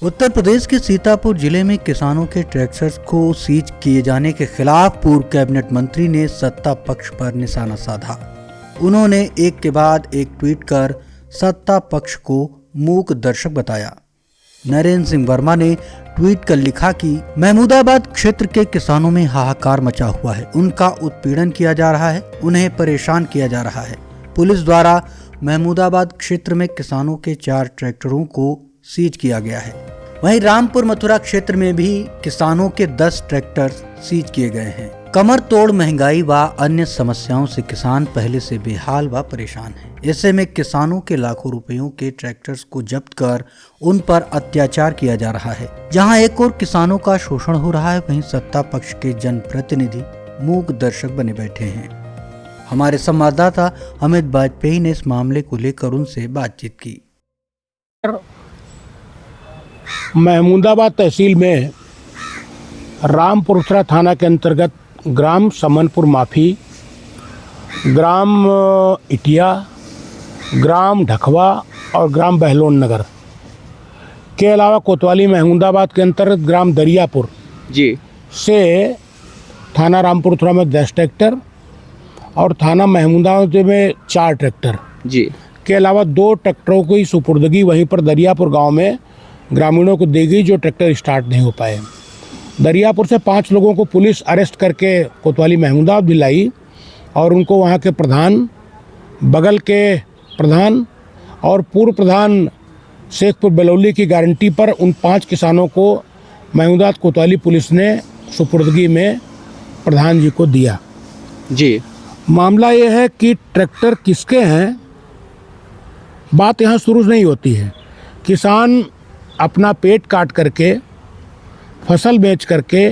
उत्तर प्रदेश के सीतापुर जिले में किसानों के ट्रैक्टर्स को सीज किए जाने के खिलाफ पूर्व कैबिनेट मंत्री ने सत्ता पक्ष पर निशाना साधा। उन्होंने एक के बाद एक ट्वीट कर सत्ता पक्ष को मूक दर्शक बताया। नरेंद्र सिंह वर्मा ने ट्वीट कर लिखा कि महमूदाबाद क्षेत्र के किसानों में हाहाकार मचा हुआ है, उनका उत्पीड़न किया जा रहा है, उन्हें परेशान किया जा रहा है। पुलिस द्वारा महमूदाबाद क्षेत्र में किसानों के 4 ट्रैक्टरों को सीज किया गया है। वहीं रामपुर मथुरा क्षेत्र में भी किसानों के 10 ट्रैक्टर सीज किए गए हैं। कमर तोड़ महंगाई व अन्य समस्याओं से किसान पहले से बेहाल व परेशान हैं। ऐसे में किसानों के लाखों रुपयों के ट्रैक्टर्स को जब्त कर उन पर अत्याचार किया जा रहा है। जहां एक और किसानों का शोषण हो रहा है, वहीं सत्ता पक्ष के जनप्रतिनिधि मूक दर्शक बने बैठे हैं। हमारे संवाददाता अमित वाजपेयी ने इस मामले को लेकर उनसे बातचीत की। महमूदाबाद तहसील में रामपुर थाना के अंतर्गत ग्राम समनपुर माफी, ग्राम इटिया, ग्राम ढकवा और ग्राम बहलोन नगर के अलावा कोतवाली महमूदाबाद के अंतर्गत ग्राम दरियापुर जी से थाना रामपुर में 10 ट्रैक्टर और थाना महमूदाबाद में 4 ट्रैक्टर जी के अलावा 2 ट्रैक्टरों की सुपुर्दगी वहीं पर दरियापुर गांव में ग्रामीणों को दी गई, जो ट्रैक्टर स्टार्ट नहीं हो पाए। दरियापुर से 5 लोगों को पुलिस अरेस्ट करके कोतवाली महमूदाबाद भी लाई और उनको वहाँ के प्रधान, बगल के प्रधान और पूर्व प्रधान शेखपुर बेलौली की गारंटी पर उन 5 किसानों को महमूदाबाद कोतवाली पुलिस ने सुपुर्दगी में प्रधान जी को दिया। जी मामला ये है कि ट्रैक्टर किसके हैं, बात यहाँ शुरू नहीं होती है। किसान अपना पेट काट करके, फसल बेच करके,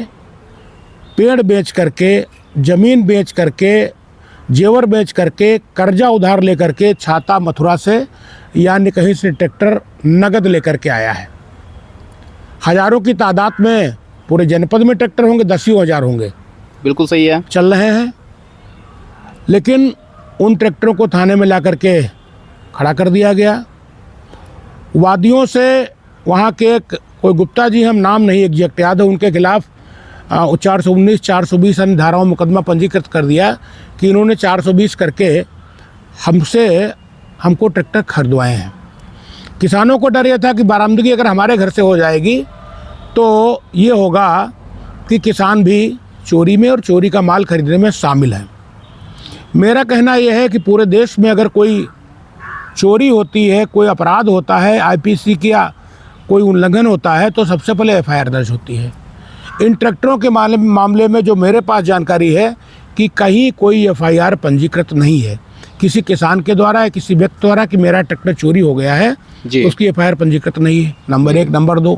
पेड़ बेच करके, ज़मीन बेच करके, जेवर बेच करके, कर्जा उधार लेकर के छाता मथुरा से यानी कहीं से ट्रैक्टर नगद लेकर के आया है। हज़ारों की तादाद में पूरे जनपद में ट्रैक्टर होंगे, 10 हज़ार होंगे, बिल्कुल सही है, चल रहे हैं। लेकिन उन ट्रैक्टरों को थाने में ला करके खड़ा कर दिया गया। वादियों से वहाँ के कोई गुप्ता जी, हम नाम नहीं एग्जैक्ट याद है, उनके खिलाफ 419, 420 अन्य धाराओं में मुकदमा पंजीकृत कर दिया कि इन्होंने 420 करके हमको ट्रैक्टर खरीदवाए हैं। किसानों को डर यह था कि बरामदगी अगर हमारे घर से हो जाएगी तो ये होगा कि किसान भी चोरी में और चोरी का माल खरीदने में शामिल है। मेरा कहना यह है कि पूरे देश में अगर कोई चोरी होती है, कोई अपराध होता है, आईपीसी का कोई उल्लंघन होता है, तो सबसे पहले एफआईआर दर्ज होती है। इन ट्रैक्टरों के मामले में जो मेरे पास जानकारी है कि कहीं कोई एफआईआर पंजीकृत नहीं है किसी किसान के द्वारा या किसी व्यक्ति द्वारा कि मेरा ट्रैक्टर चोरी हो गया है, तो उसकी एफआईआर पंजीकृत नहीं है, नंबर 1। नंबर 2,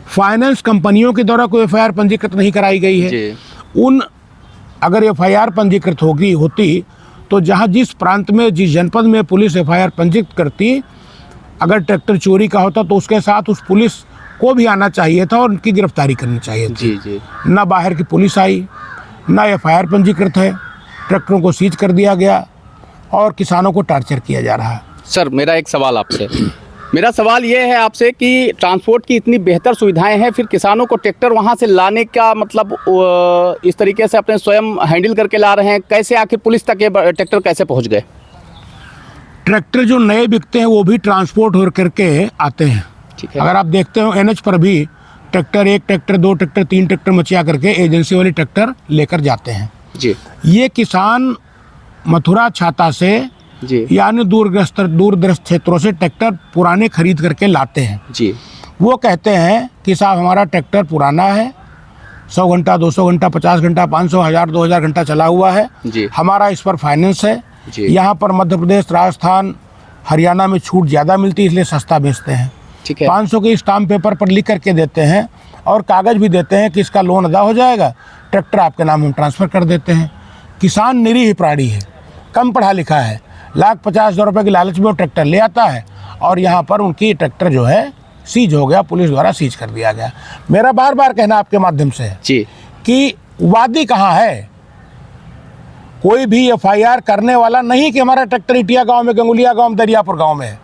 फाइनेंस कंपनियों के द्वारा कोई एफआईआर पंजीकृत नहीं कराई गई है। उन अगर एफआईआर पंजीकृत होती तो जहाँ जिस प्रांत में, जिस जनपद में पुलिस एफआईआर पंजीकृत करती, अगर ट्रैक्टर चोरी का होता तो उसके साथ उस पुलिस को भी आना चाहिए था और उनकी गिरफ्तारी करनी चाहिए थी। जी ना बाहर की पुलिस आई, ना एफआईआर पंजीकृत है, ट्रैक्टरों को सीज कर दिया गया और किसानों को टॉर्चर किया जा रहा है। सर, मेरा एक सवाल आपसे मेरा सवाल ये है आपसे कि ट्रांसपोर्ट की इतनी बेहतर सुविधाएं हैं, फिर किसानों को ट्रैक्टर वहां से लाने का मतलब इस तरीके से अपने स्वयं हैंडल करके ला रहे हैं, कैसे आखिर पुलिस तक ये ट्रैक्टर कैसे पहुंच गए? ट्रैक्टर जो नए बिकते हैं वो भी ट्रांसपोर्ट हो करके आते हैं। ठीक है। अगर आप देखते हो एनएच पर भी ट्रैक्टर, 1 ट्रैक्टर, 2 ट्रैक्टर, 3 ट्रैक्टर मचिया करके एजेंसी वाले ट्रैक्टर लेकर जाते हैं। जी ये किसान मथुरा छाता से यानी दूरदराज क्षेत्रों से ट्रैक्टर पुराने खरीद करके लाते हैं। जी वो कहते हैं कि साहब हमारा ट्रैक्टर पुराना है, 100 घंटा, 200 घंटा, 50 घंटा, 500, 1000, 2000 घंटा चला हुआ है, हमारा इस पर फाइनेंस है, यहाँ पर मध्य प्रदेश, राजस्थान, हरियाणा में छूट ज़्यादा मिलती है, इसलिए सस्ता बेचते हैं। ठीक है। 500 के स्टाम्प पेपर पर लिख करके देते हैं और कागज़ भी देते हैं कि इसका लोन अदा हो जाएगा, ट्रैक्टर आपके नाम हम ट्रांसफ़र कर देते हैं। किसान निरीह प्राणी है, कम पढ़ा लिखा है, 1,50,000 रुपये की लालच में वो ट्रैक्टर ले आता है और यहाँ पर उनकी ट्रैक्टर जो है सीज हो गया, पुलिस द्वारा सीज कर दिया गया। मेरा बार बार कहना आपके माध्यम से है कि वादी कहाँ है? कोई भी एफआईआर करने वाला नहीं कि हमारा ट्रैक्टर इटिया गांव में, गंगुलिया गांव में, दरियापुर गांव में है।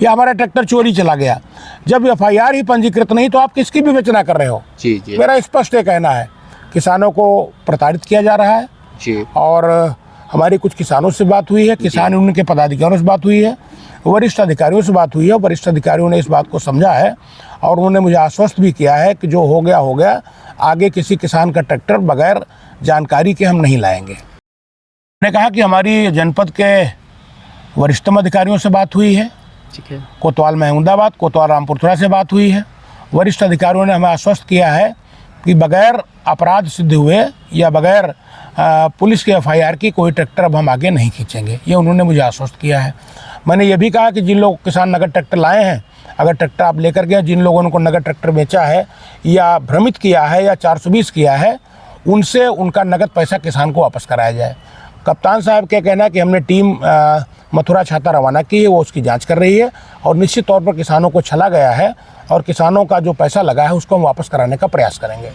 या हमारा ट्रैक्टर चोरी चला गया। जब FIR ही पंजीकृत नहीं तो आप किसकी विवेचना कर रहे हो? जी जी मेरा स्पष्ट ये कहना है, किसानों को प्रताड़ित किया जा रहा है। जी। और हमारी कुछ किसानों से बात हुई है, किसान यूनियन के पदाधिकारियों से बात हुई है, वरिष्ठ अधिकारियों से बात हुई है, और वरिष्ठ अधिकारियों ने इस बात को समझा है और उन्होंने मुझे आश्वस्त भी किया है कि जो हो गया, आगे किसी किसान का ट्रैक्टर बगैर जानकारी के हम नहीं लाएंगे। मैंने कहा कि हमारी जनपद के वरिष्ठतम अधिकारियों से बात हुई है, ठीक है। कोतवाल महमूदाबाद, कोतवाल रामपुरथुरा से बात हुई है। वरिष्ठ अधिकारियों ने हमें आश्वस्त किया है कि बगैर अपराध सिद्ध हुए या बगैर पुलिस के FIR की कोई ट्रैक्टर अब हम आगे नहीं खींचेंगे, ये उन्होंने मुझे आश्वस्त किया है। मैंने ये भी कहा कि जिन लोग किसान नगद ट्रैक्टर लाए हैं, अगर ट्रैक्टर आप लेकर गए, जिन लोगों ने उनको नगद ट्रैक्टर बेचा है या भ्रमित किया है या 420 किया है, उनसे उनका नगद पैसा किसान को वापस कराया जाए। कप्तान साहब क्या कहना है कि हमने टीम मथुरा छाता रवाना की है, वो उसकी जांच कर रही है और निश्चित तौर पर किसानों को छला गया है और किसानों का जो पैसा लगा है उसको हम वापस कराने का प्रयास करेंगे।